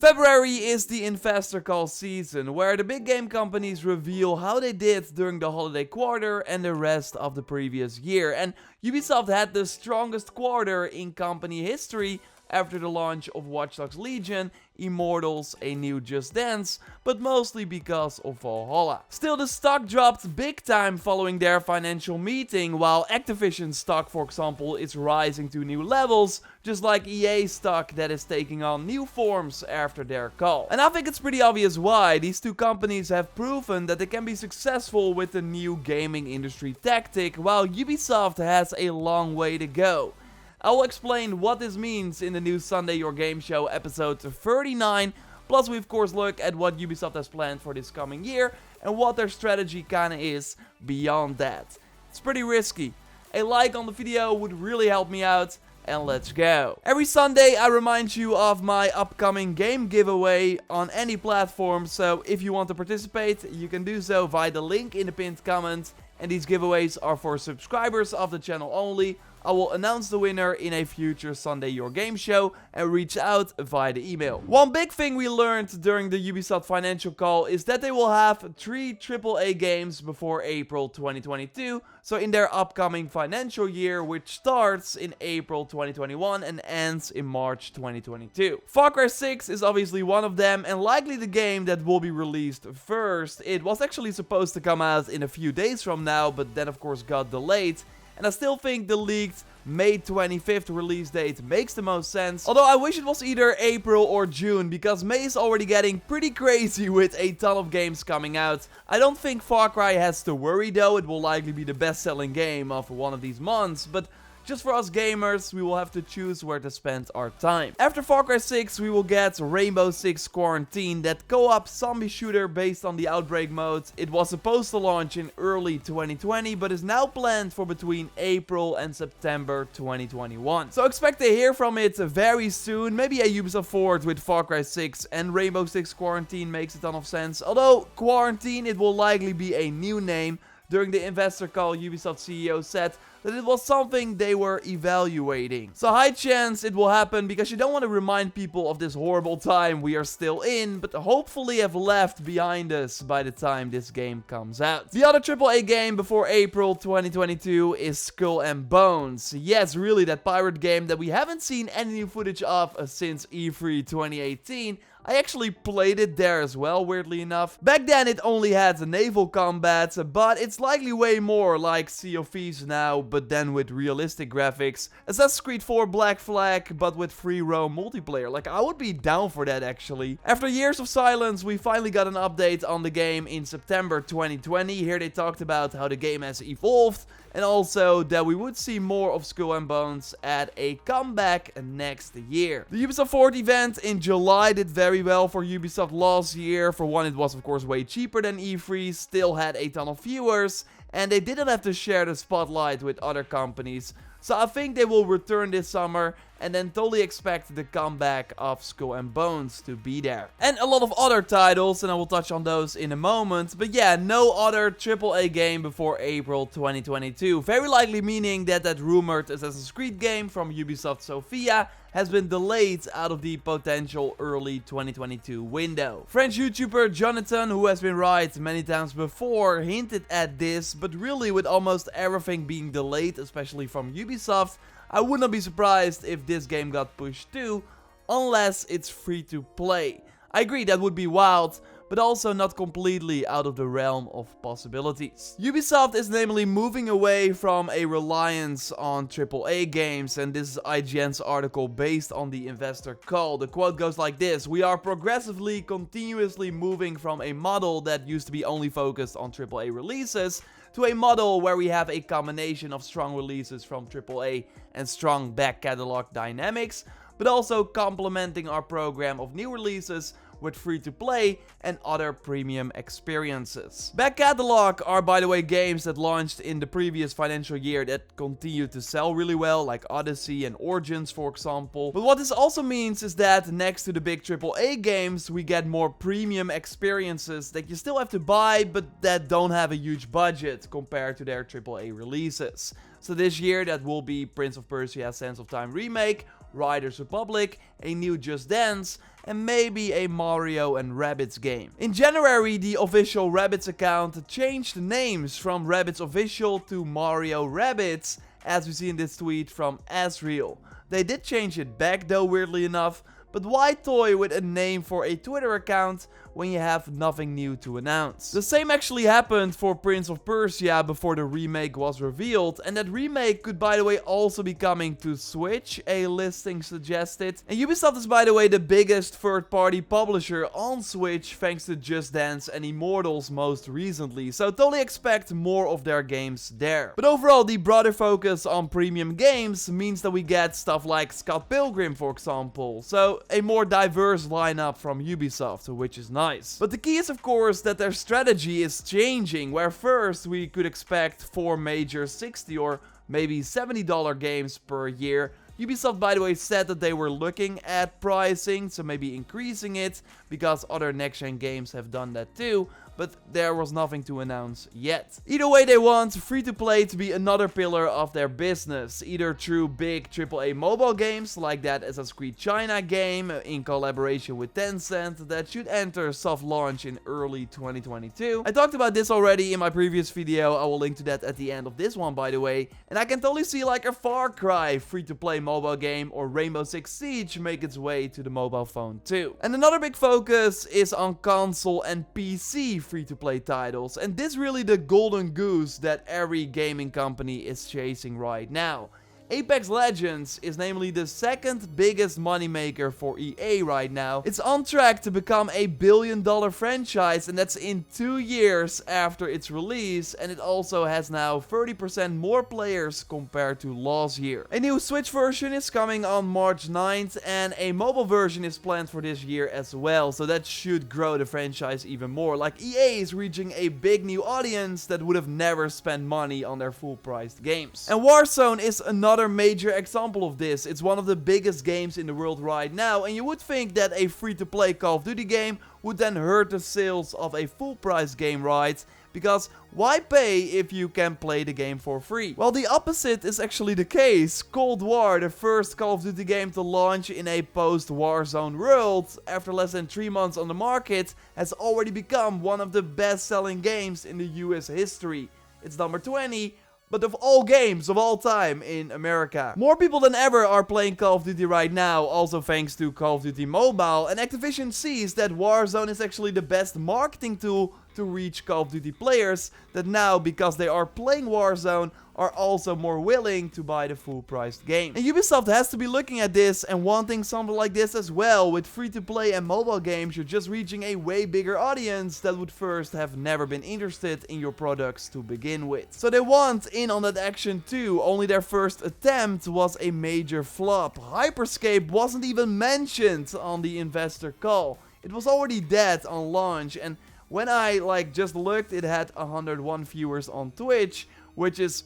February is the investor call season, where the big game companies reveal how they did during the holiday quarter and the rest of the previous year. And Ubisoft had the strongest quarter in company history after the launch of Watch Dogs Legion, Immortals, A New Just Dance, but mostly because of Valhalla. Still, the stock dropped big time following their financial meeting, while Activision's stock, for example, is rising to new levels, just like EA stock that is taking on new forms after their call. And I think it's pretty obvious why. These two companies have proven that they can be successful with the new gaming industry tactic, while Ubisoft has a long way to go. I will explain what this means in the new Sunday Jorgameshow episode 39, plus we of course look at what Ubisoft has planned for this coming year and what their strategy kinda is beyond that. It's pretty risky. A like on the video would really help me out, and let's go. Every Sunday I remind you of my upcoming game giveaway on any platform, so if you want to participate, you can do so via the link in the pinned comment, and these giveaways are for subscribers of the channel only. I will announce the winner in a future Sunday Jorgameshow and reach out via the email. One big thing we learned during the Ubisoft financial call is that they will have 3 AAA games before April 2022, so in their upcoming financial year, which starts in April 2021 and ends in March 2022. Far Cry 6 is obviously one of them and likely the game that will be released first. It was actually supposed to come out in a few days from now, but then of course got delayed. And I still think the leaked May 25th release date makes the most sense. Although I wish it was either April or June, because May is already getting pretty crazy with a ton of games coming out. I don't think Far Cry has to worry though, it will likely be the best selling game of one of these months, but just for us gamers, we will have to choose where to spend our time. After Far Cry 6, we will get Rainbow Six Quarantine, that co-op zombie shooter based on the Outbreak mode. It was supposed to launch in early 2020, but is now planned for between April and September 2021. So expect to hear from it very soon. Maybe a Ubisoft Forward with Far Cry 6 and Rainbow Six Quarantine makes a ton of sense. Although Quarantine, it will likely be a new name. During the investor call, Ubisoft CEO said that it was something they were evaluating. So high chance it will happen, because you don't want to remind people of this horrible time we are still in, but hopefully have left behind us by the time this game comes out. The other AAA game before April 2022 is Skull and Bones. Yes, really, that pirate game that we haven't seen any new footage of since E3 2018. I actually played it there as well, weirdly enough. Back then it only had the naval combat, but it's likely way more like Sea of Thieves now, but then with realistic graphics. Assassin's Creed 4 Black Flag, but with free roam multiplayer. Like, I would be down for that actually. After years of silence, we finally got an update on the game in September 2020. Here they talked about how the game has evolved, and also that we would see more of Skull and Bones at a comeback next year. The Ubisoft Forward event in July did very well for Ubisoft last year. For one, it was of course way cheaper than E3, still had a ton of viewers, and they didn't have to share the spotlight with other companies. So I think they will return this summer, and then totally expect the comeback of Skull and Bones to be there. And a lot of other titles, and I will touch on those in a moment. But yeah, no other AAA game before April 2022. Very likely meaning that that rumored Assassin's Creed game from Ubisoft Sofia has been delayed out of the potential early 2022 window. French YouTuber Jonathan, who has been right many times before, hinted at this, but really with almost everything being delayed, especially from Ubisoft, I would not be surprised if this game got pushed too, unless it's free to play. I agree, that would be wild, but also not completely out of the realm of possibilities. Ubisoft is namely moving away from a reliance on AAA games, and this is IGN's article based on the investor call. The quote goes like this: "We are progressively, continuously moving from a model that used to be only focused on AAA releases to a model where we have a combination of strong releases from AAA and strong back catalog dynamics, but also complementing our program of new releases with free-to-play and other premium experiences." Back catalog are, by the way, games that launched in the previous financial year that continue to sell really well, like Odyssey and Origins, for example. But what this also means is that next to the big AAA games, we get more premium experiences that you still have to buy, but that don't have a huge budget compared to their AAA releases. So this year that will be Prince of Persia: Sands of Time Remake, Riders Republic, a new Just Dance, and maybe a Mario and Rabbids game. In January, the official Rabbids account changed the names from Rabbids Official to Mario Rabbids, as we see in this tweet from Asriel. They did change it back though, weirdly enough, but why toy with a name for a Twitter account when you have nothing new to announce? The same actually happened for Prince of Persia before the remake was revealed, and that remake could, by the way, also be coming to Switch, a listing suggested. And Ubisoft is, by the way, the biggest third-party publisher on Switch thanks to Just Dance and Immortals most recently, so totally expect more of their games there. But overall, the broader focus on premium games means that we get stuff like Scott Pilgrim, for example, so a more diverse lineup from Ubisoft, which is nice. But the key is, of course, that their strategy is changing, where first we could expect 4 major $60 or maybe $70 games per year. Ubisoft, by the way, said that they were looking at pricing, so maybe increasing it, because other next-gen games have done that too, but there was nothing to announce yet. Either way, they want free-to-play to be another pillar of their business, either through big AAA mobile games, like that Assassin's Creed China game in collaboration with Tencent that should enter soft launch in early 2022. I talked about this already in my previous video, I will link to that at the end of this one, by the way, and I can totally see like a Far Cry free-to-play mobile game or Rainbow Six Siege make its way to the mobile phone too. And another big focus is on console and PC free-to-play titles, and this is really the golden goose that every gaming company is chasing right now. Apex Legends is namely the second biggest moneymaker for EA right now. It's on track to become a billion-dollar franchise, and that's in 2 years after its release, and it also has now 30% more players compared to last year. A new Switch version is coming on March 9th, and a mobile version is planned for this year as well, so that should grow the franchise even more. Like, EA is reaching a big new audience that would have never spent money on their full-priced games. And Warzone is another major example of this. It's one of the biggest games in the world right now, and you would think that a free-to-play Call of Duty game would then hurt the sales of a full-price game, right? Because why pay if you can play the game for free? Well, the opposite is actually the case. Cold War, the first Call of Duty game to launch in a post-Warzone world, after less than 3 months on the market, has already become one of the best-selling games in the US history. It's number 20, but of all games of all time in America. More people than ever are playing Call of Duty right now, also thanks to Call of Duty Mobile, and Activision sees that Warzone is actually the best marketing tool to reach Call of Duty players that now, because they are playing Warzone, are also more willing to buy the full-priced game. And Ubisoft has to be looking at this and wanting something like this as well. With free-to-play and mobile games, you're just reaching a way bigger audience that would first have never been interested in your products to begin with. So they want in on that action too, only their first attempt was a major flop. Hyperscape wasn't even mentioned on the investor call. It was already dead on launch, and when I just looked, it had 101 viewers on Twitch, which is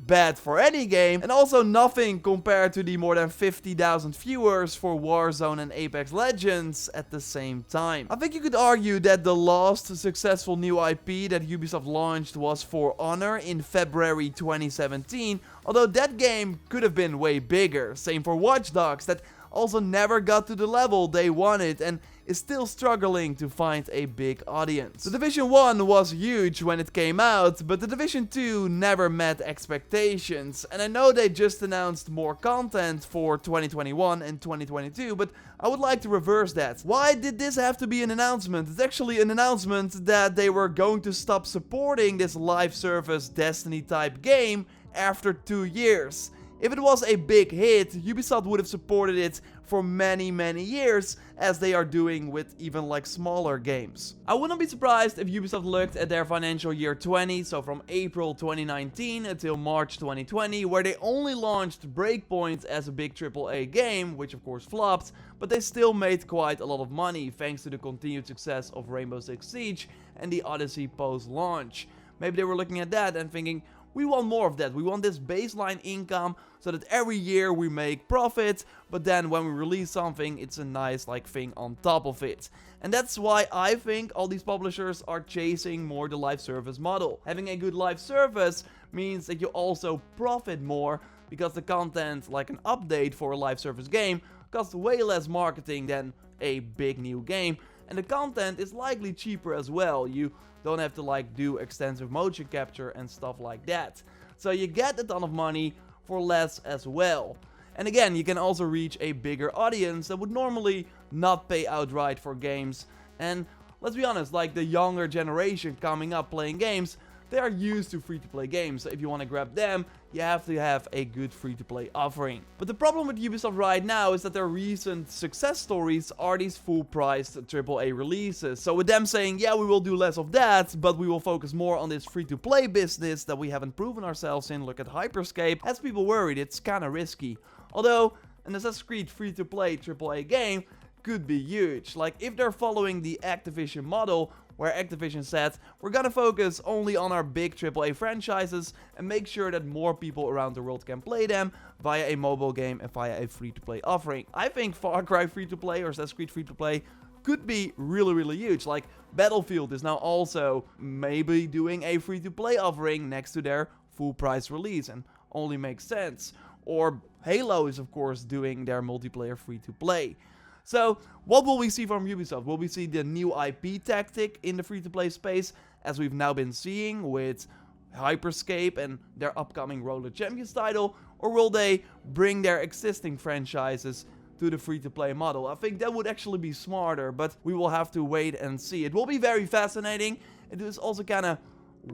bad for any game, and also nothing compared to the more than 50,000 viewers for Warzone and Apex Legends at the same time. I think you could argue that the last successful new IP that Ubisoft launched was For Honor in February 2017, although that game could have been way bigger. Same for Watch Dogs, that also never got to the level they wanted and is still struggling to find a big audience. The Division 1 was huge when it came out, but the Division 2 never met expectations, and I know they just announced more content for 2021 and 2022, but I would like to reverse that. Why did this have to be an announcement? It's actually an announcement that they were going to stop supporting this live service Destiny type game after 2 years. If it was a big hit, Ubisoft would have supported it for many years, as they are doing with even smaller games. I wouldn't be surprised if Ubisoft looked at their financial year 20, so from April 2019 until March 2020, where they only launched Breakpoint as a big AAA game, which of course flopped, but they still made quite a lot of money thanks to the continued success of Rainbow Six Siege and the Odyssey post-launch. Maybe they were looking at that and thinking, we want more of that. We want this baseline income so that every year we make profit, but then when we release something, it's a nice thing on top of it. And that's why I think all these publishers are chasing more the live service model. Having a good live service means that you also profit more, because the content, like an update for a live service game, costs way less marketing than a big new game, and the content is likely cheaper as well. You don't have to like do extensive motion capture and stuff like that. So you get a ton of money for less as well. And again, you can also reach a bigger audience that would normally not pay outright for games. And let's be honest, like the younger generation coming up playing games, they are used to free-to-play games. So if you want to grab them, you have to have a good free-to-play offering. But the problem with Ubisoft right now is that their recent success stories are these full-priced AAA releases. So with them saying, yeah, we will do less of that, but we will focus more on this free-to-play business that we haven't proven ourselves in. Look at Hyperscape. Has people worried. It's kind of risky. Although an Assassin's Creed free-to-play AAA game could be huge. Like if they're following the Activision model, where Activision said, we're gonna focus only on our big AAA franchises and make sure that more people around the world can play them via a mobile game and via a free-to-play offering. I think Far Cry free-to-play or Assassin's Creed free-to-play could be really, really huge. Like Battlefield is now also maybe doing a free-to-play offering next to their full-price release, and only makes sense. Or Halo is of course doing their multiplayer free-to-play. So, what will we see from Ubisoft? Will we see the new IP tactic in the free-to-play space, as we've now been seeing with Hyperscape and their upcoming Roller Champions title? Or will they bring their existing franchises to the free-to-play model? I think that would actually be smarter, but we will have to wait and see. It will be very fascinating. It is also kind of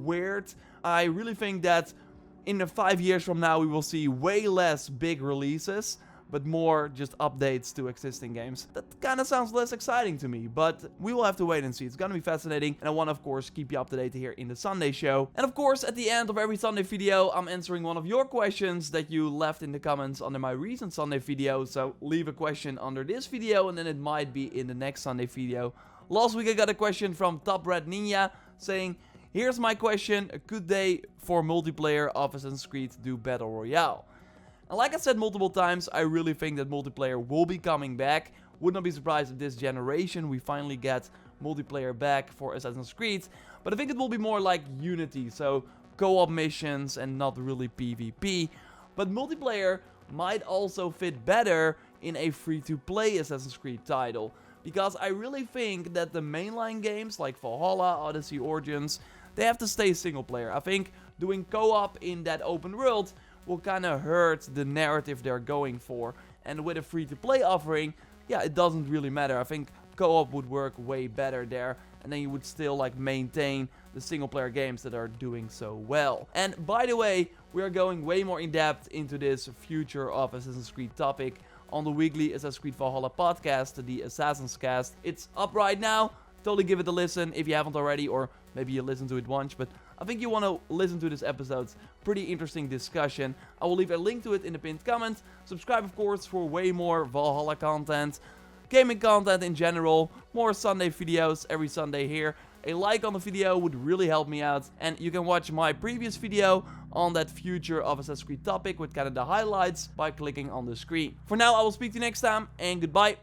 weird. I really think that in 5 years from now, we will see way less big releases, but more just updates to existing games. That kind of sounds less exciting to me, but we will have to wait and see. It's gonna be fascinating, and I want to, of course, keep you up to date here in the Sunday show. And of course, at the end of every Sunday video, I'm answering one of your questions that you left in the comments under my recent Sunday video. So leave a question under this video, and then it might be in the next Sunday video. Last week, I got a question from Top Red Ninja saying, here's my question, could they, for multiplayer of Assassin's Creed, do Battle Royale? And like I said multiple times, I really think that multiplayer will be coming back. Would not be surprised if this generation we finally get multiplayer back for Assassin's Creed. But I think it will be more like Unity, so co-op missions and not really PvP. But multiplayer might also fit better in a free-to-play Assassin's Creed title. Because I really think that the mainline games like Valhalla, Odyssey, Origins, they have to stay single player. I think doing co-op in that open world will kind of hurt the narrative they're going for. And with a free-to-play offering, yeah, it doesn't really matter. I think co-op would work way better there, and then you would still like maintain the single-player games that are doing so well. And by the way, we are going way more in depth into this future of Assassin's Creed topic on the weekly Assassin's Creed Valhalla podcast, the Assassin's Cast. It's up right now. Totally give it a listen if you haven't already, or maybe you listened to it once, but I think you want to listen to this episode. Pretty interesting discussion. I will leave a link to it in the pinned comment. Subscribe, of course, for way more Valhalla content, gaming content in general, more Sunday videos every Sunday here. A like on the video would really help me out, and you can watch my previous video on that future of Assassin's Creed topic with kind of the highlights by clicking on the screen. For now, I will speak to you next time, and goodbye.